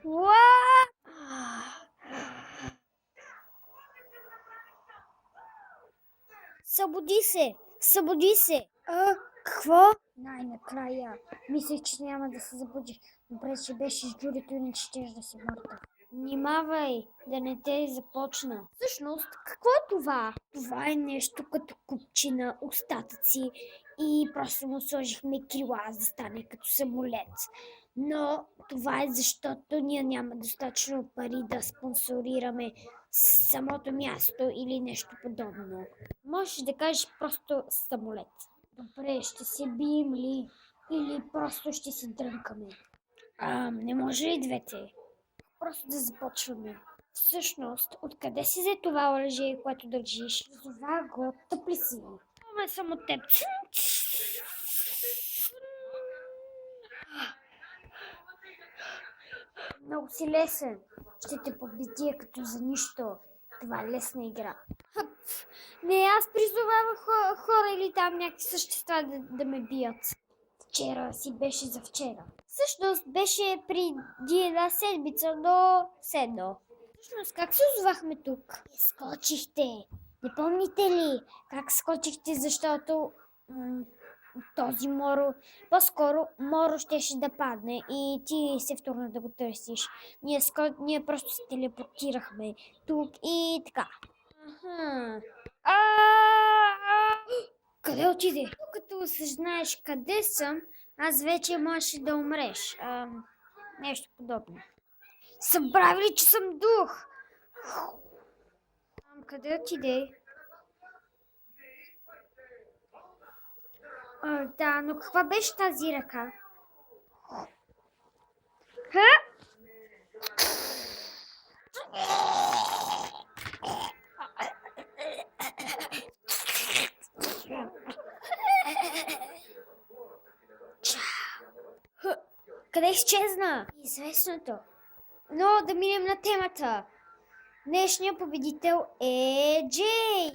What? Събуди се! Събуди се! Какво? Най-накрая. Мислех, че няма да се забудиш. Добре, че беше с Джудито, иначе щеш да си мъртъв. Внимавай, да не те започна. Всъщност, какво е това? Това е нещо като купче на остатъци и просто му сложихме крила, за да стане като самолет. Но това е защото ние няма достатъчно пари да спонсорираме самото място или нещо подобно. Можеш да кажеш просто самолет. Добре, ще се бием ли? Или просто ще се дрънкаме? Не може ли двете? Просто да започваме. Всъщност, откъде си взе това оръжие, което държиш? Това го тъпли си. Това е само теб. Много си лесен. Ще те победя като за нищо. Това е лесна игра. Не, аз призовавах хора или там някакви същества да ме бият. Вчера си беше за вчера. Всъщност беше преди една седмица, но седно. Всъщност как се озвахме тук? Скочихте. Не помните ли как скочихте, защото този Моро, по-скоро Моро щеше да падне и ти се втурна да го търсиш. Ние просто се телепортирахме тук и така. Къде отиде? Като осъзнаеш къде съм, аз вече можеш да умреш. Нещо подобно. Събрави, че съм дух? Къде отиде? Да, но каква беше тази ръка? Къде изчезна? Известното. Но да минем на темата. Днешният победител е Джей!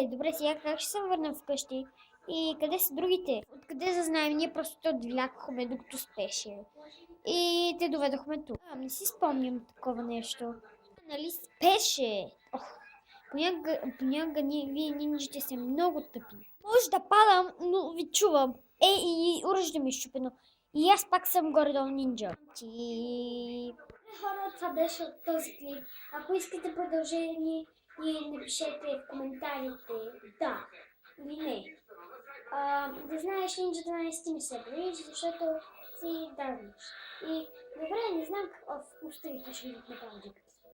Добре, сега как ще се върнем вкъщи? И къде са другите? Откъде да знаем? Ние просто те отвлякохме докато спеше. И те доведохме тук. Не си спомням такова нещо. Нали спеше? Понякога вие нинджите сте много тъпи. Може да падам, но ви чувам. И оръжието ми е щупено. И аз пак съм горе-долу нинджа. Хора, това беше от този клип. Ако искате продължение, напишете в коментарите да или не. Да знаеш, Ninja 12 не се боиш, защото си давниш. И добре, не знам какво оставите ще ви направя.